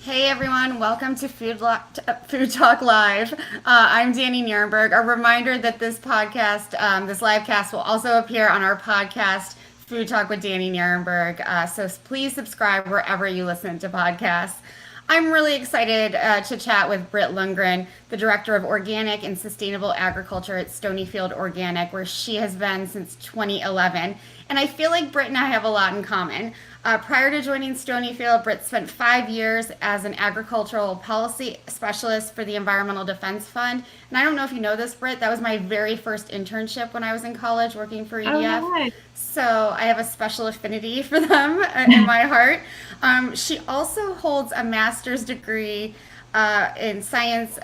Hey everyone, welcome to Food Talk Live. I'm Dani Nierenberg. A reminder that this podcast, this live cast, will also appear on our podcast, Food Talk with Dani Nierenberg. So please subscribe wherever you listen to podcasts. I'm really excited to chat with Britt Lundgren, the Director of Organic and Sustainable Agriculture at Stonyfield Organic, where she has been since 2011. And I feel like Britt and I have a lot in common. Prior to joining Stonyfield, Britt spent 5 years as an agricultural policy specialist for the Environmental Defense Fund. And I don't know if you know this, Britt, that was my very first internship when I was in college working for EDF. Oh, nice. So I have a special affinity for them in my heart. She also holds a master's degree in science,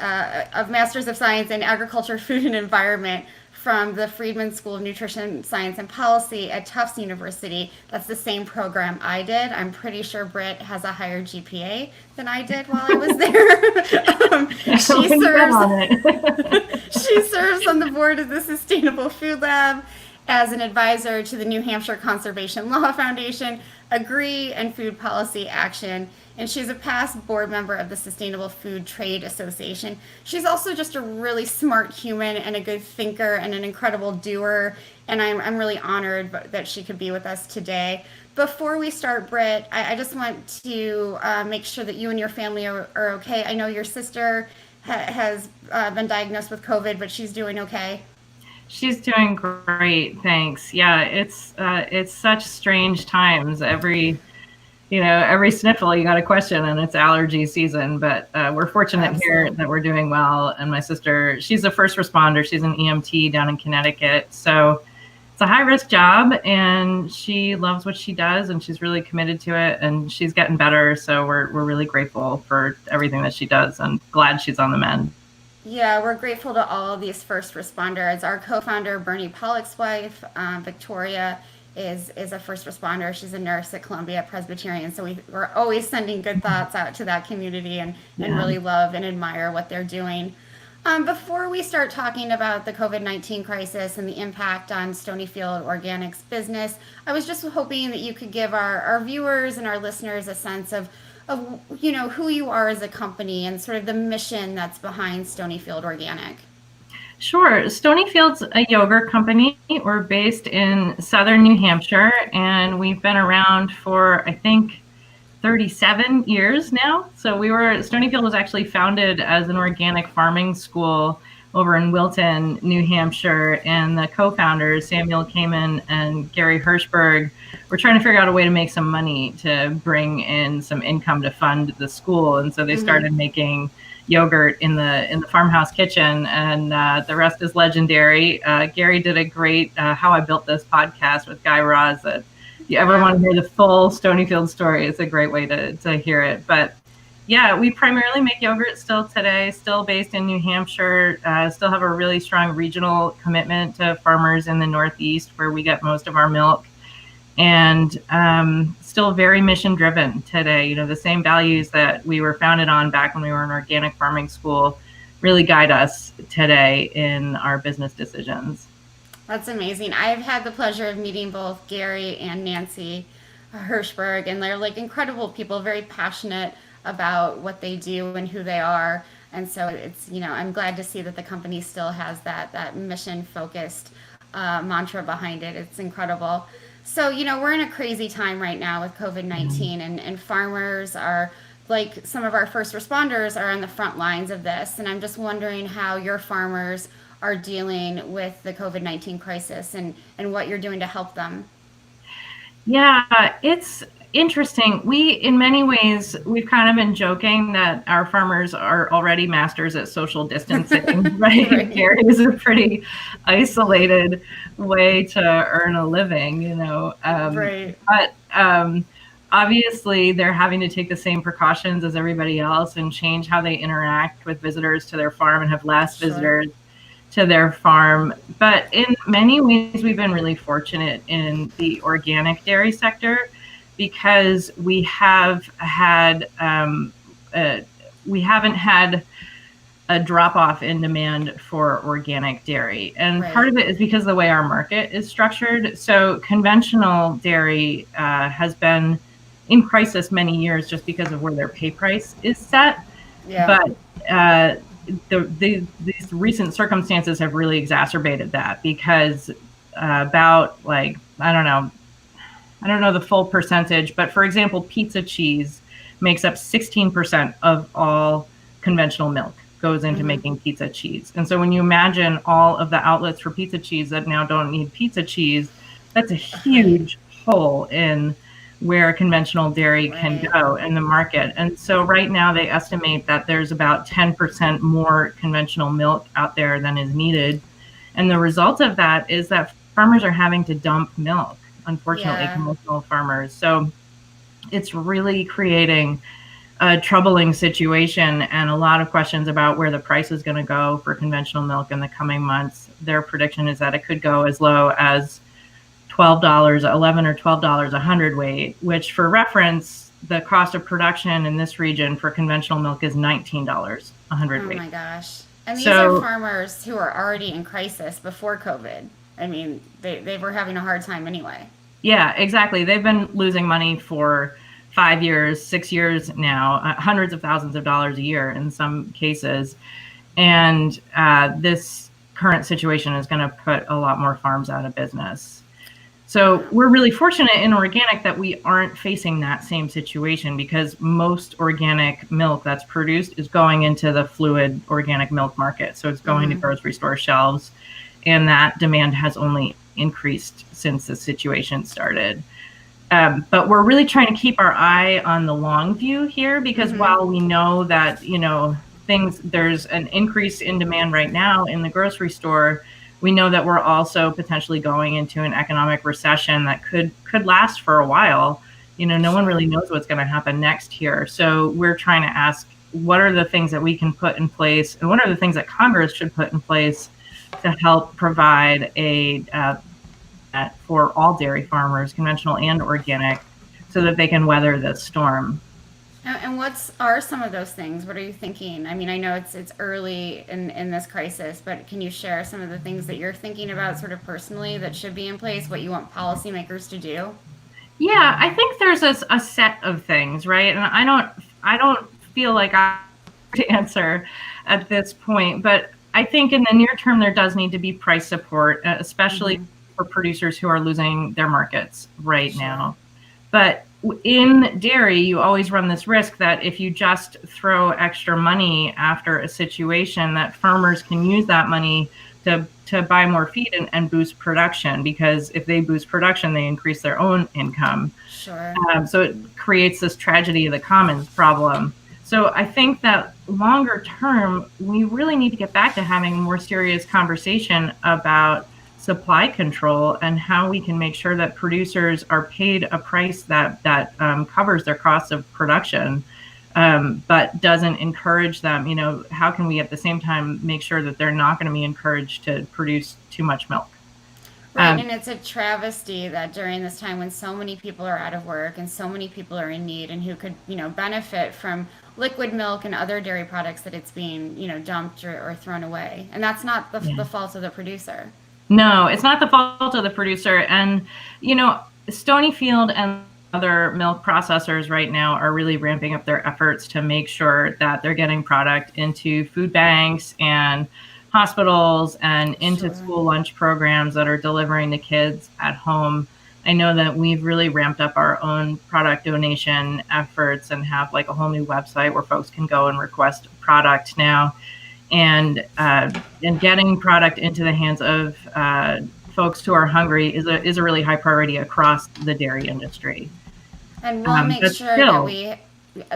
of Masters of Science in Agriculture, Food, and Environment from the Friedman School of Nutrition, Science, and Policy at Tufts University. That's the same program I did. I'm pretty sure Britt has a higher GPA than I did while I was there. She serves on the board of the Sustainable Food Lab as an advisor to the New Hampshire Conservation Law Foundation, Agree, and Food Policy Action. And she's a past board member of the Sustainable Food Trade Association. She's also just a really smart human and a good thinker and an incredible doer. And I'm really honored that she could be with us today. Before we start, Britt, I just want to make sure that you and your family are okay. I know your sister has been diagnosed with COVID, but she's doing okay. She's doing great, thanks. Yeah, it's such strange times. Every sniffle you got a question, and it's allergy season. But we're fortunate here that we're doing well. And my sister, she's a first responder. She's an EMT down in Connecticut, so it's a high risk job, and she loves what she does, and she's really committed to it, and she's getting better. So we're really grateful for everything that she does, and glad she's on the mend. Yeah, we're grateful to all of these first responders. Our co-founder, Bernie Pollock's wife, Victoria, is a first responder. She's a nurse at Columbia Presbyterian. So we're always sending good thoughts out to that community and really love and admire what they're doing. Before we start talking about the COVID-19 crisis and the impact on Stonyfield Organic's business, I was just hoping that you could give our viewers and our listeners a sense of who you are as a company and sort of the mission that's behind Stonyfield Organic. Sure. Stonyfield's a yogurt company. We're based in southern New Hampshire, and we've been around for, I think, 37 years now. So Stonyfield was actually founded as an organic farming school over in Wilton, New Hampshire, and the co-founders, Samuel Kamen and Gary Hirschberg, were trying to figure out a way to make some money to bring in some income to fund the school. And so they started making yogurt in the farmhouse kitchen, and the rest is legendary. Gary did a great How I Built This podcast with Guy Raz. If you ever want to hear the full Stonyfield story, it's a great way to hear it. But yeah, we primarily make yogurt still today, still based in New Hampshire, still have a really strong regional commitment to farmers in the Northeast where we get most of our milk, and still very mission driven today. The same values that we were founded on back when we were an organic farming school really guide us today in our business decisions. That's amazing. I've had the pleasure of meeting both Gary and Nancy Hirschberg, and they're like incredible people, very passionate about what they do and who they are. And so it's, I'm glad to see that the company still has that mission focused mantra behind it. It's incredible. So, we're in a crazy time right now with COVID-19, and farmers are, like some of our first responders, are on the front lines of this. And I'm just wondering how your farmers are dealing with the COVID-19 crisis and what you're doing to help them. Yeah, it's interesting. In many ways, we've kind of been joking that our farmers are already masters at social distancing, right? Gary is a pretty isolated way to earn a living, But obviously, they're having to take the same precautions as everybody else and change how they interact with visitors to their farm and have less visitors to their farm. But in many ways, we've been really fortunate in the organic dairy sector, because we haven't had a drop off in demand for organic dairy. And part of it is because of the way our market is structured. So conventional dairy has been in crisis many years just because of where their pay price is set. Yeah. But these recent circumstances have really exacerbated that, because about, like, I don't know the full percentage, but for example, pizza cheese makes up 16% of all conventional milk goes into making pizza cheese. And so when you imagine all of the outlets for pizza cheese that now don't need pizza cheese, that's a huge hole in where conventional dairy can go in the market. And so right now they estimate that there's about 10% more conventional milk out there than is needed. And the result of that is that farmers are having to dump milk, unfortunately, conventional farmers. So it's really creating a troubling situation, and a lot of questions about where the price is going to go for conventional milk in the coming months. Their prediction is that it could go as low as $12, $11 or $12 a hundredweight, which, for reference, the cost of production in this region for conventional milk is $19 a hundredweight. Oh my gosh. And these are farmers who are already in crisis before COVID. I mean, they were having a hard time anyway. Yeah, exactly. They've been losing money for 5 years, 6 years now, hundreds of thousands of dollars a year in some cases. And this current situation is going to put a lot more farms out of business. So we're really fortunate in organic that we aren't facing that same situation, because most organic milk that's produced is going into the fluid organic milk market. So it's going to grocery store shelves, and that demand has only increased since the situation started. But we're really trying to keep our eye on the long view here, because while we know that, there's an increase in demand right now in the grocery store, we know that we're also potentially going into an economic recession that could last for a while. No one really knows what's going to happen next here. So we're trying to ask, what are the things that we can put in place, and what are the things that Congress should put in place to help provide for all dairy farmers, conventional and organic, so that they can weather this storm. And what are some of those things? What are you thinking? I mean, I know it's early in this crisis, but can you share some of the things that you're thinking about sort of personally that should be in place, what you want policymakers to do? Yeah, I think there's a set of things, right? And I don't feel like I have to answer at this point, but I think in the near term there does need to be price support, especially for producers who are losing their markets right now. But in dairy, you always run this risk that if you just throw extra money after a situation, that farmers can use that money to buy more feed and boost production, because if they boost production, they increase their own income. Sure. So it creates this tragedy of the commons problem. So I think that longer term, we really need to get back to having a more serious conversation about supply control and how we can make sure that producers are paid a price that covers their costs of production, but doesn't encourage them. How can we at the same time make sure that they're not going to be encouraged to produce too much milk? Right, and it's a travesty that during this time when so many people are out of work and so many people are in need and who could, benefit from liquid milk and other dairy products, that it's being, dumped or thrown away. And that's not the fault of the producer. No, it's not the fault of the producer. And, Stonyfield and other milk processors right now are really ramping up their efforts to make sure that they're getting product into food banks and hospitals and into school lunch programs that are delivering to kids at home. I know that we've really ramped up our own product donation efforts and have like a whole new website where folks can go and request product now. And getting product into the hands of folks who are hungry is a really high priority across the dairy industry. And we'll make sure that we.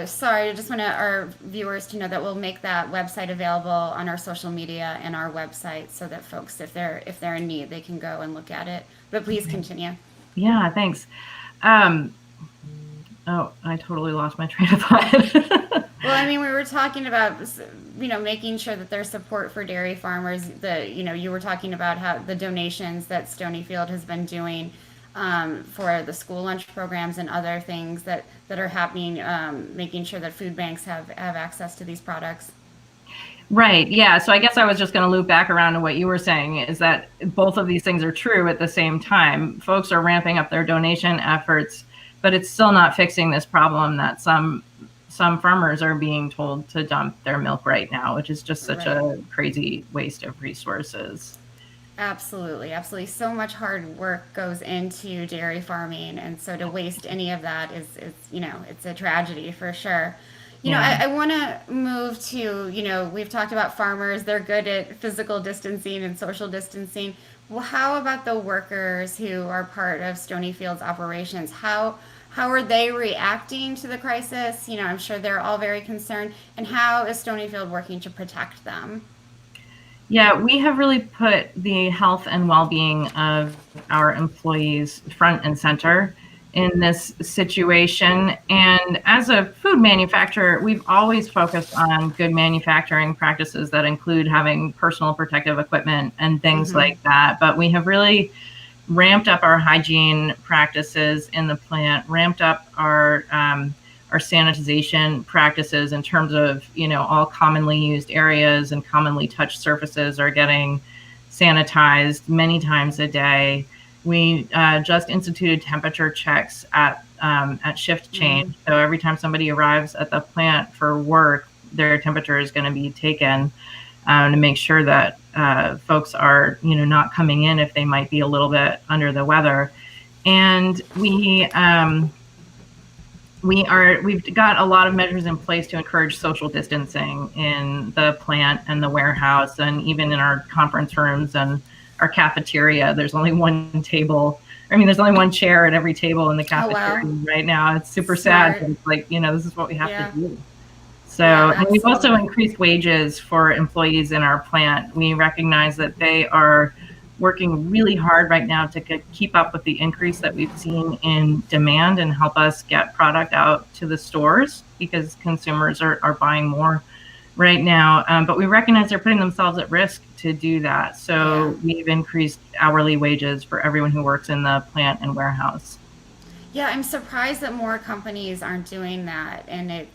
Sorry, I just want our viewers to know that we'll make that website available on our social media and our website, so that folks, if they're in need, they can go and look at it. But please continue. Yeah, thanks. I totally lost my train of thought. Well, I mean, we were talking about, making sure that there's support for dairy farmers. You were talking about how the donations that Stonyfield has been doing for the school lunch programs and other things that are happening, making sure that food banks have access to these products. Right. Yeah. So I guess I was just going to loop back around to what you were saying, is that both of these things are true at the same time. Folks are ramping up their donation efforts, but it's still not fixing this problem that some farmers are being told to dump their milk right now, which is just such a crazy waste of resources. Absolutely, absolutely. So much hard work goes into dairy farming, and so to waste any of that is it's a tragedy for sure. Yeah. I want to move to, we've talked about farmers, they're good at physical distancing and social distancing. Well, how about the workers who are part of Stonyfield's operations? How are they reacting to the crisis? I'm sure they're all very concerned. And how is Stonyfield working to protect them? Yeah, we have really put the health and well-being of our employees front and center in this situation. And as a food manufacturer, we've always focused on good manufacturing practices that include having personal protective equipment and things like that. But we have really ramped up our hygiene practices in the plant, ramped up our sanitization practices in terms of, all commonly used areas and commonly touched surfaces are getting sanitized many times a day. We just instituted temperature checks at shift change. So every time somebody arrives at the plant for work, their temperature is going to be taken to make sure that folks are, not coming in if they might be a little bit under the weather. And we've got a lot of measures in place to encourage social distancing in the plant and the warehouse, and even in our conference rooms and our cafeteria. There's only one table. There's only one chair at every table in the cafeteria right now. It's super sad, but it's like, this is what we have to do. So, and we've also increased wages for employees in our plant. We recognize that they are working really hard right now to keep up with the increase that we've seen in demand and help us get product out to the stores, because consumers are buying more right now. But we recognize they're putting themselves at risk to do that. So we've increased hourly wages for everyone who works in the plant and warehouse. Yeah, I'm surprised that more companies aren't doing that. And it's,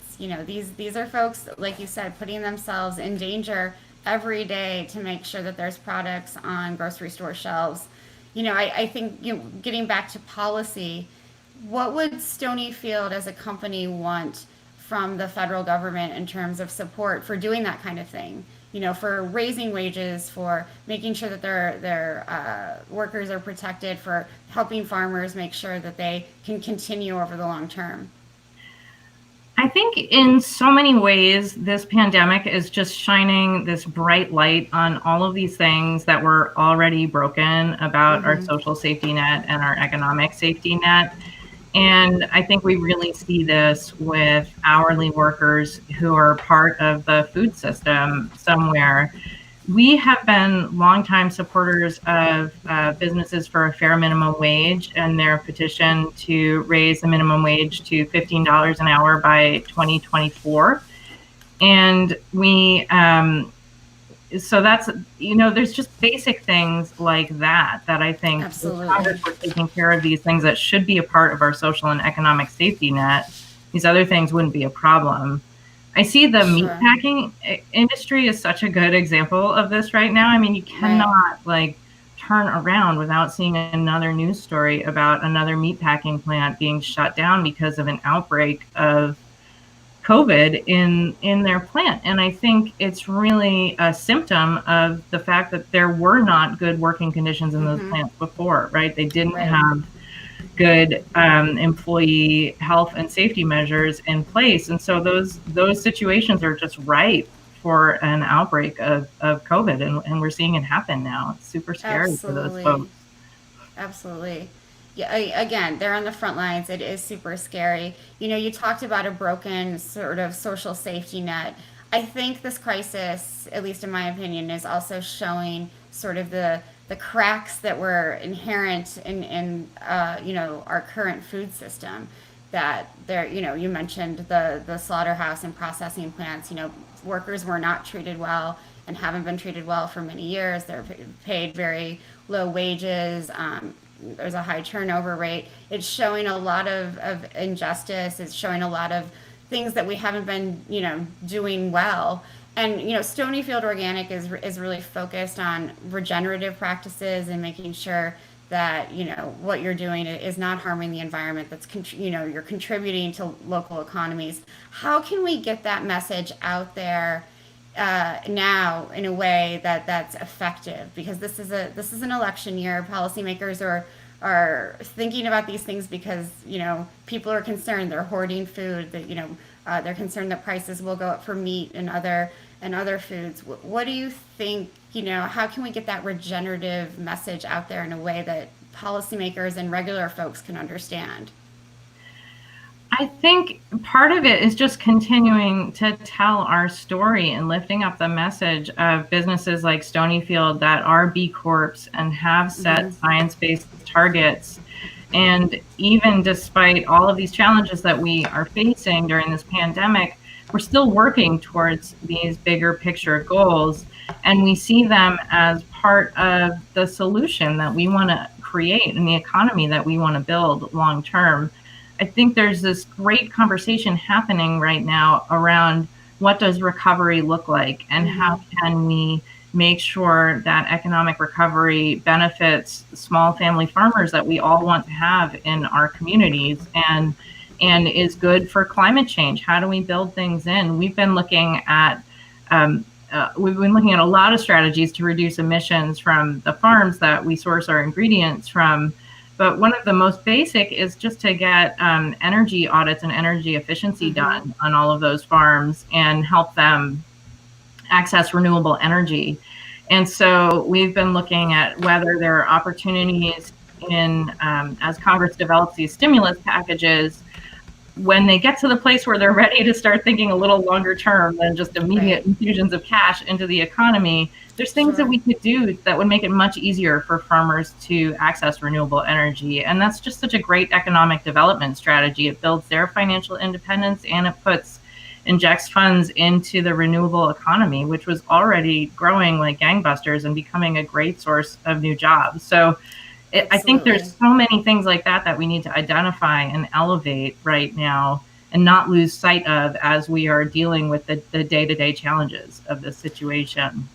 these are folks, like you said, putting themselves in danger every day to make sure that there's products on grocery store shelves. I think, getting back to policy, what would Stonyfield as a company want from the federal government in terms of support for doing that kind of thing? For raising wages, for making sure that their workers are protected, for helping farmers make sure that they can continue over the long term. I think in so many ways, this pandemic is just shining this bright light on all of these things that were already broken about our social safety net and our economic safety net. And I think we really see this with hourly workers who are part of the food system somewhere. We have been longtime supporters of businesses for a fair minimum wage and their petition to raise the minimum wage to $15 an hour by 2024. And so that's, there's just basic things like that I think if Congress were taking care of these things that should be a part of our social and economic safety net, these other things wouldn't be a problem. I see the meatpacking industry is such a good example of this right now. You cannot turn around without seeing another news story about another meatpacking plant being shut down because of an outbreak of COVID in their plant. And I think it's really a symptom of the fact that there were not good working conditions in those plants before, right? They didn't have good employee health and safety measures in place. And so those situations are just ripe for an outbreak of COVID. And we're seeing it happen now. It's super scary for those folks. Absolutely. Yeah, again, they're on the front lines. It is super scary. You talked about a broken sort of social safety net. I think this crisis, at least in my opinion, is also showing sort of the cracks that were inherent in our current food system. That there, you mentioned the slaughterhouse and processing plants. Workers were not treated well and haven't been treated well for many years. They're paid very low wages. There's a high turnover rate. It's showing a lot of injustice. It's showing a lot of things that we haven't been, doing well. And, Stonyfield Organic is really focused on regenerative practices and making sure that, what you're doing is not harming the environment, that's, you're contributing to local economies. How can we get that message out there now in a way that's effective? Because this is an election year. Policymakers are thinking about these things because people are concerned. They're hoarding food. That they're concerned that prices will go up for meat and other foods. What do you think? How can we get that regenerative message out there in a way that policymakers and regular folks can understand? I think part of it is just continuing to tell our story and lifting up the message of businesses like Stonyfield that are B Corps and have set science-based targets. And even despite all of these challenges that we are facing during this pandemic, we're still working towards these bigger picture goals. And we see them as part of the solution that we want to create and the economy that we want to build long term. I think there's this great conversation happening right now around what does recovery look like and how can we make sure that economic recovery benefits small family farmers that we all want to have in our communities and is good for climate change. How do we build things in? We've been looking at a lot of strategies to reduce emissions from the farms that we source our ingredients from. But one of the most basic is just to get energy audits and energy efficiency done on all of those farms and help them access renewable energy. And so we've been looking at whether there are opportunities in, as Congress develops these stimulus packages, when they get to the place where they're ready to start thinking a little longer term than just immediate infusions of cash into the economy, there's things that we could do that would make it much easier for farmers to access renewable energy. And that's just such a great economic development strategy. It builds their financial independence and it injects funds into the renewable economy, which was already growing like gangbusters and becoming a great source of new jobs. So I think there's so many things like that we need to identify and elevate right now and not lose sight of as we are dealing with the day-to-day challenges of this situation.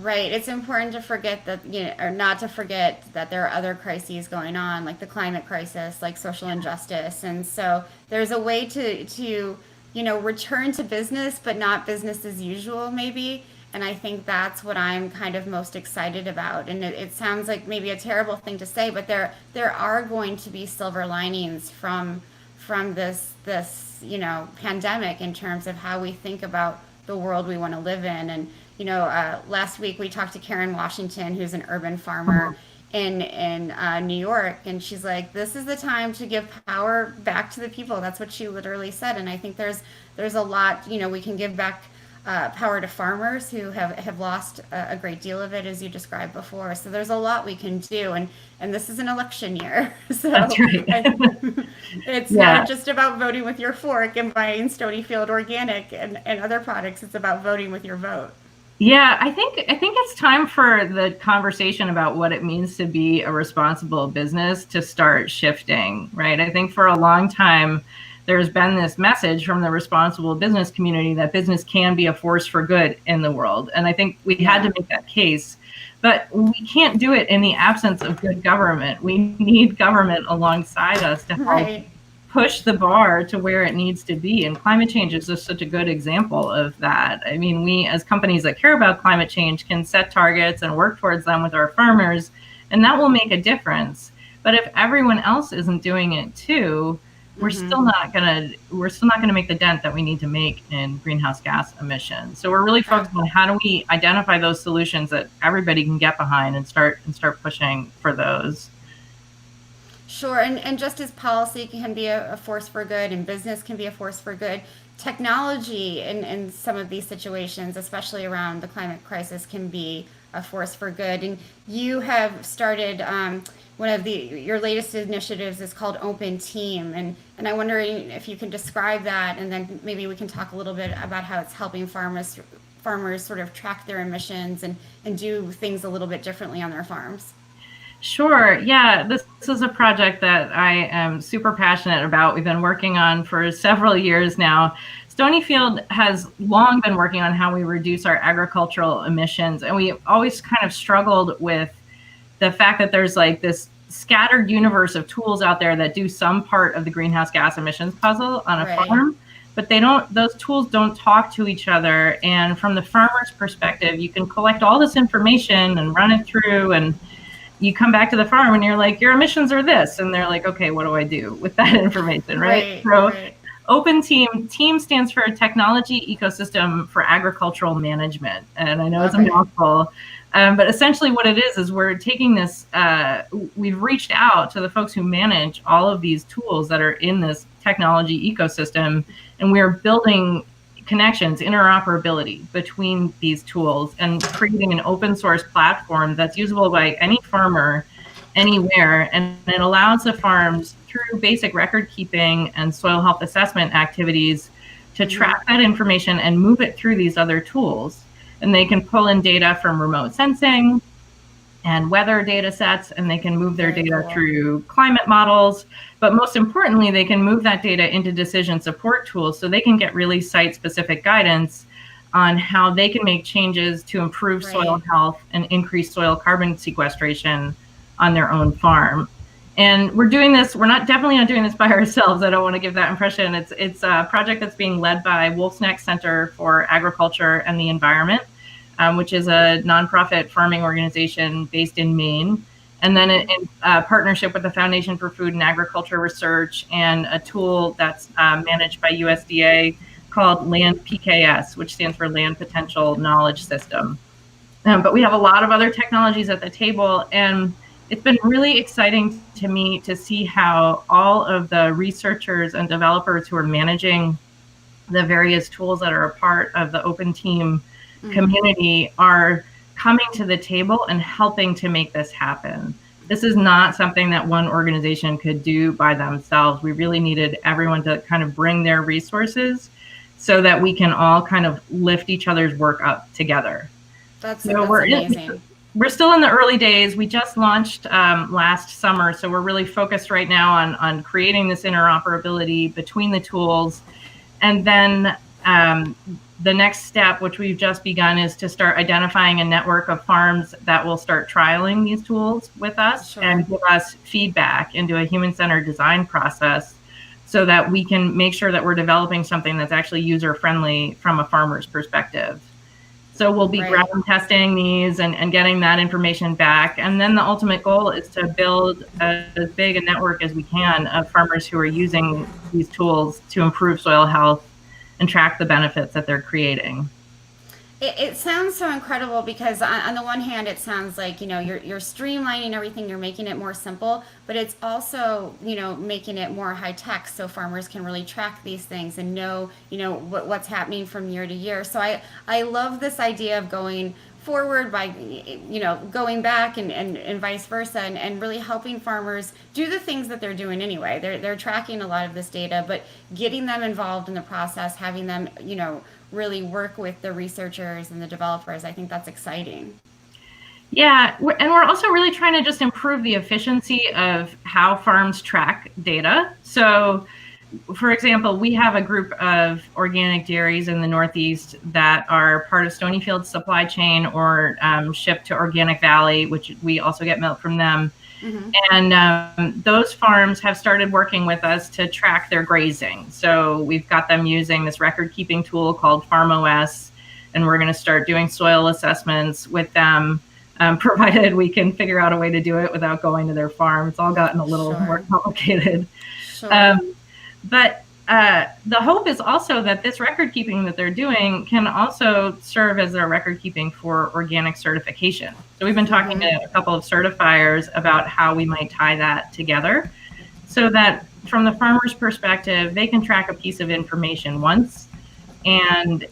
Right. It's important to forget that, or not to forget that there are other crises going on, like the climate crisis, like social injustice. And so there's a way to return to business, but not business as usual, maybe. And I think that's what I'm kind of most excited about. And it sounds like maybe a terrible thing to say, but there are going to be silver linings from this pandemic in terms of how we think about the world we want to live in. And last week we talked to Karen Washington, who's an urban farmer in New York, and she's like, this is the time to give power back to the people. That's what she literally said. And I think there's a lot we can give back power to farmers who have lost a great deal of it, as you described before. So there's a lot we can do, and this is an election year. So that's right. It's not just about voting with your fork and buying Stonyfield organic and other products. It's about voting with your vote. Yeah, I think it's time for the conversation about what it means to be a responsible business to start shifting, right? I think for a long time, there's been this message from the responsible business community that business can be a force for good in the world. And I think we had to make that case. But we can't do it in the absence of good government. We need government alongside us to help push the bar to where it needs to be. And climate change is just such a good example of that. I mean, we as companies that care about climate change can set targets and work towards them with our farmers, and that will make a difference. But if everyone else isn't doing it too, we're still not gonna make the dent that we need to make in greenhouse gas emissions. So we're really focused on how do we identify those solutions that everybody can get behind and start pushing for those. Sure, and just as policy can be a force for good and business can be a force for good, technology in some of these situations, especially around the climate crisis, can be a force for good. And you have started one of your latest initiatives is called Open Team, and I'm wondering if you can describe that, and then maybe we can talk a little bit about how it's helping farmers sort of track their emissions and do things a little bit differently on their farms. Sure. Yeah, this is a project that I am super passionate about. We've been working on for several years now. Stonyfield has long been working on how we reduce our agricultural emissions, and we always kind of struggled with the fact that there's like this scattered universe of tools out there that do some part of the greenhouse gas emissions puzzle on a farm, but those tools don't talk to each other. And from the farmer's perspective, you can collect all this information and run it through, and you come back to the farm and you're like, your emissions are this. And they're like, okay, what do I do with that information, right? Open Team stands for Technology Ecosystem for Agricultural Management. And I know it's a mouthful, but essentially what it is we're taking this, we've reached out to the folks who manage all of these tools that are in this technology ecosystem, and we're building connections, interoperability between these tools and creating an open source platform that's usable by any farmer anywhere. And it allows the farms through basic record keeping and soil health assessment activities to track that information and move it through these other tools. And they can pull in data from remote sensing and weather data sets, and they can move their data through climate models. But most importantly, they can move that data into decision support tools so they can get really site-specific guidance on how they can make changes to improve soil health and increase soil carbon sequestration on their own farm. And we're doing this, definitely not doing this by ourselves. I don't want to give that impression. It's a project that's being led by Wolf's Neck Center for Agriculture and the Environment, which is a nonprofit farming organization based in Maine. And then in partnership with the Foundation for Food and Agriculture Research and a tool that's managed by USDA called Land PKS, which stands for Land Potential Knowledge System. But we have a lot of other technologies at the table, and it's been really exciting to me to see how all of the researchers and developers who are managing the various tools that are a part of the Open Team community are coming to the table and helping to make this happen. This is not something that one organization could do by themselves. We really needed everyone to kind of bring their resources so that we can all kind of lift each other's work up together. That's amazing. We're still in the early days. We just launched last summer, so we're really focused right now on creating this interoperability between the tools. And then the next step, which we've just begun, is to start identifying a network of farms that will start trialing these tools with us and give us feedback into a human-centered design process so that we can make sure that we're developing something that's actually user-friendly from a farmer's perspective. So we'll be ground testing these and getting that information back. And then the ultimate goal is to build as big a network as we can of farmers who are using these tools to improve soil health and track the benefits that they're creating. It sounds so incredible because on the one hand, it sounds like, you're streamlining everything, you're making it more simple, but it's also, making it more high tech so farmers can really track these things and know, what's happening from year to year. So I love this idea of going forward by, going back and vice versa and really helping farmers do the things that they're doing anyway. They're tracking a lot of this data, but getting them involved in the process, having them, really work with the researchers and the developers. I think that's exciting. Yeah, and we're also really trying to just improve the efficiency of how farms track data. So, for example, we have a group of organic dairies in the Northeast that are part of Stonyfield's supply chain or shipped to Organic Valley, which we also get milk from them. And those farms have started working with us to track their grazing. So we've got them using this record keeping tool called FarmOS, and we're going to start doing soil assessments with them, provided we can figure out a way to do it without going to their farm. It's all gotten a little more complicated. But the hope is also that this record keeping that they're doing can also serve as their record keeping for organic certification. So we've been talking to a couple of certifiers about how we might tie that together so that from the farmer's perspective, they can track a piece of information once and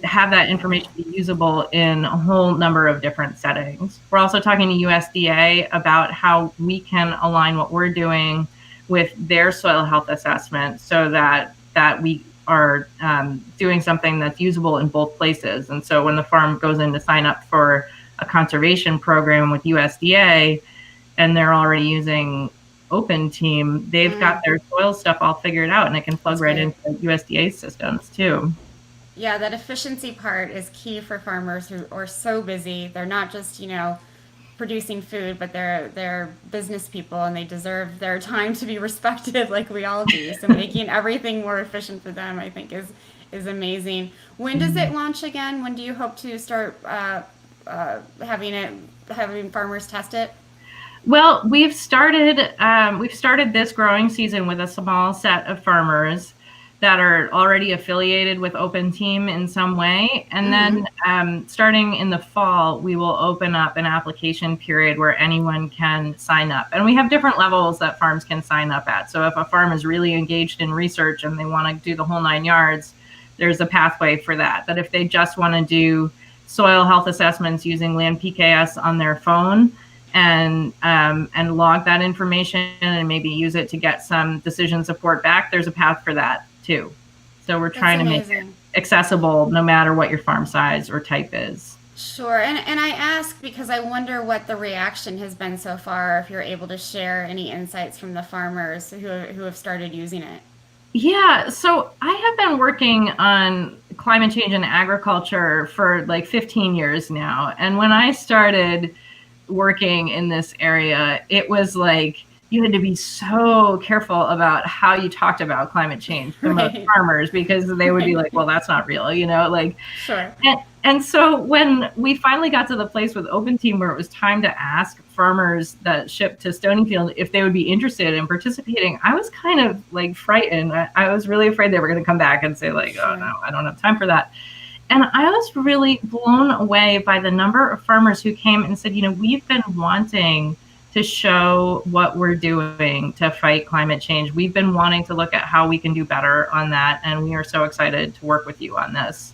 have that information be usable in a whole number of different settings. We're also talking to USDA about how we can align what we're doing with their soil health assessment so that we are doing something that's usable in both places. And so when the farm goes in to sign up for a conservation program with USDA and they're already using Open Team, they've got their soil stuff all figured out and it can plug right into USDA systems too. Yeah, that efficiency part is key for farmers who are so busy. They're not just, producing food, but they're business people and they deserve their time to be respected like we all do. So making everything more efficient for them, I think, is amazing. When does it launch again? When do you hope to start having farmers test it? Well, we've started this growing season with a small set of farmers that are already affiliated with Open Team in some way. And then starting in the fall, we will open up an application period where anyone can sign up. And we have different levels that farms can sign up at. So if a farm is really engaged in research and they want to do the whole 9 yards, there's a pathway for that. But if they just want to do soil health assessments using Land PKS on their phone, and log that information and maybe use it to get some decision support back, there's a path for that too. So we're trying to make it accessible no matter what your farm size or type is. Sure. And I ask because I wonder what the reaction has been so far, if you're able to share any insights from the farmers who have started using it. Yeah, so I have been working on climate change in agriculture for like 15 years now. And when I started working in this area, it was like you had to be so careful about how you talked about climate change to most farmers, because they would be like, well, that's not real, like. Sure. And so when we finally got to the place with Open Team where it was time to ask farmers that shipped to Stonyfield if they would be interested in participating, I was kind of like frightened. I was really afraid they were going to come back and say like, oh no, I don't have time for that. And I was really blown away by the number of farmers who came and said, we've been wanting to show what we're doing to fight climate change. We've been wanting to look at how we can do better on that. And we are so excited to work with you on this.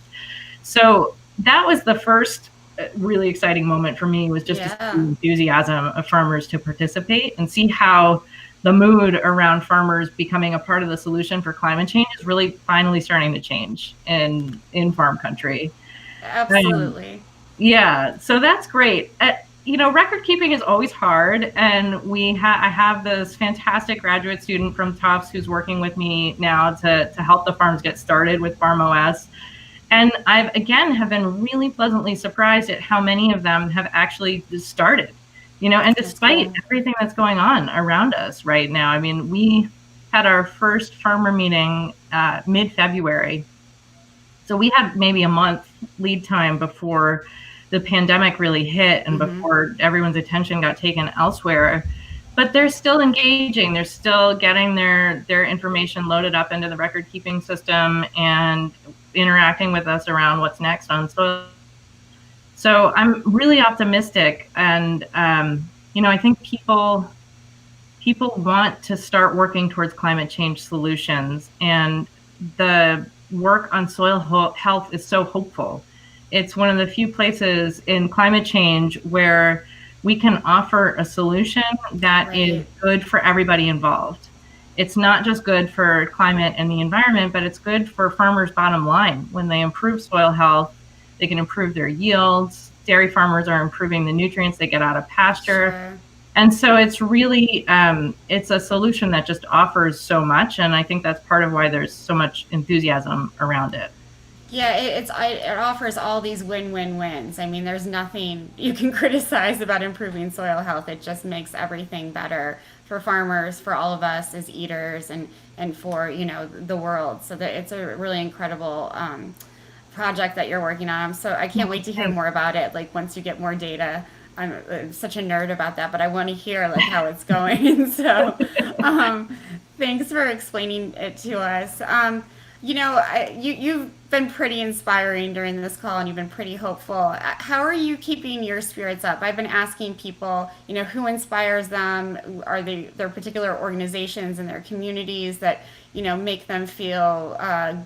So that was the first really exciting moment for me, was just to see the enthusiasm of farmers to participate and see how the mood around farmers becoming a part of the solution for climate change is really finally starting to change in farm country. Absolutely. Yeah, so that's great. Record keeping is always hard, and I have this fantastic graduate student from Tufts who's working with me now to help the farms get started with Farm OS. And have been really pleasantly surprised at how many of them have actually started. And despite everything that's going on around us right now, I mean, we had our first farmer meeting mid-February. So we had maybe a month lead time before the pandemic really hit and before everyone's attention got taken elsewhere. But they're still engaging. They're still getting their information loaded up into the record keeping system and interacting with us around what's next on soil. So I'm really optimistic, and I think people want to start working towards climate change solutions, and the work on soil health is so hopeful. It's one of the few places in climate change where we can offer a solution that is good for everybody involved. It's not just good for climate and the environment, but it's good for farmers' bottom line. When they improve soil health, they can improve their yields. Dairy farmers are improving the nutrients they get out of pasture. Sure. And so it's really, it's a solution that just offers so much. And I think that's part of why there's so much enthusiasm around it. Yeah, it offers all these win-win-wins. I mean, there's nothing you can criticize about improving soil health. It just makes everything better for farmers, for all of us as eaters, and for, the world. So that it's a really incredible project that you're working on. So I can't wait to hear more about it. Like once you get more data, I'm such a nerd about that, but I want to hear like how it's going. So thanks for explaining it to us. You've been pretty inspiring during this call, and you've been pretty hopeful. How are you keeping your spirits up? I've been asking people, who inspires them? Are there particular organizations in their communities that, make them feel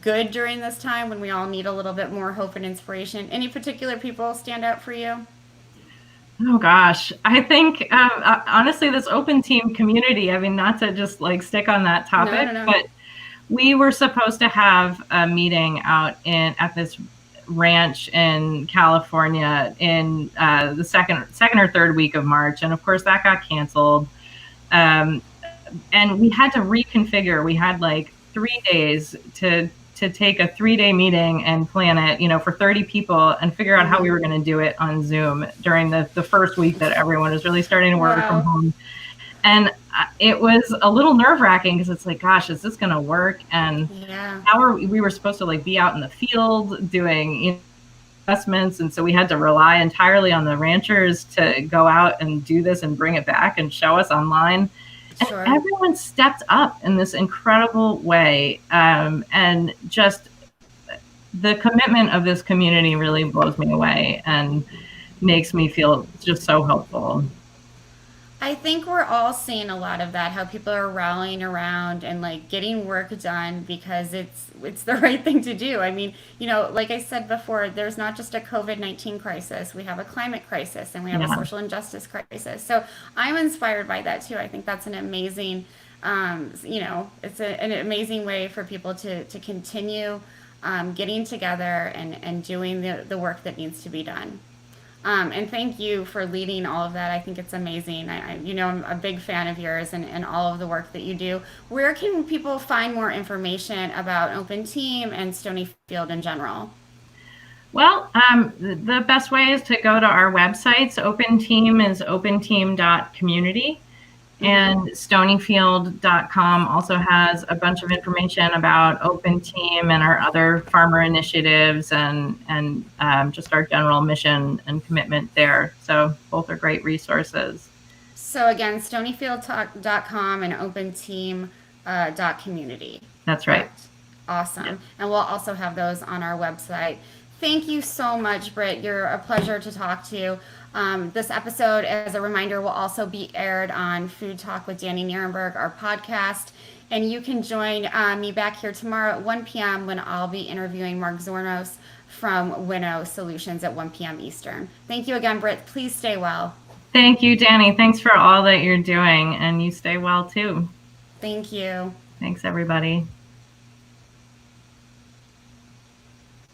good during this time when we all need a little bit more hope and inspiration? Any particular people stand out for you? Oh gosh, I think honestly, this Open Team community, I mean, not to just like stick on that topic, No. but we were supposed to have a meeting out at this ranch in California in the second or third week of March, and of course that got canceled. And we had to reconfigure. We had like 3 days to to take a 3-day meeting and plan it, for 30 people and figure out how we were going to do it on Zoom during the first week that everyone was really starting to work from home. And it was a little nerve-wracking because it's like, gosh, is this going to work? And we were supposed to be out in the field doing investments, and so we had to rely entirely on the ranchers to go out and do this and bring it back and show us online. And everyone stepped up in this incredible way, and just the commitment of this community really blows me away and makes me feel just so hopeful. I think we're all seeing a lot of that, how people are rallying around and getting work done because it's the right thing to do. I mean, like I said before, there's not just a COVID-19 crisis. We have a climate crisis and we have a social injustice crisis. So I'm inspired by that too. I think that's an amazing, it's an amazing way for people to continue getting together and doing the work that needs to be done. And thank you for leading all of that. I think it's amazing. I'm a big fan of yours and all of the work that you do. Where can people find more information about Open Team and Stonyfield in general? Well, the best way is to go to our websites. Open Team is openteam.community. And Stonyfield.com also has a bunch of information about Open Team and our other farmer initiatives and just our general mission and commitment there. So both are great resources. So again, Stonyfield.com and OpenTeam.community. That's right. Awesome. Yeah. And we'll also have those on our website. Thank you so much, Britt. You're a pleasure to talk to. This episode, as a reminder, will also be aired on Food Talk with Dani Nierenberg, our podcast. And you can join me back here tomorrow at 1 p.m. when I'll be interviewing Mark Zornos from Winnow Solutions at 1 p.m. Eastern. Thank you again, Britt. Please stay well. Thank you, Dani. Thanks for all that you're doing. And you stay well, too. Thank you. Thanks, everybody.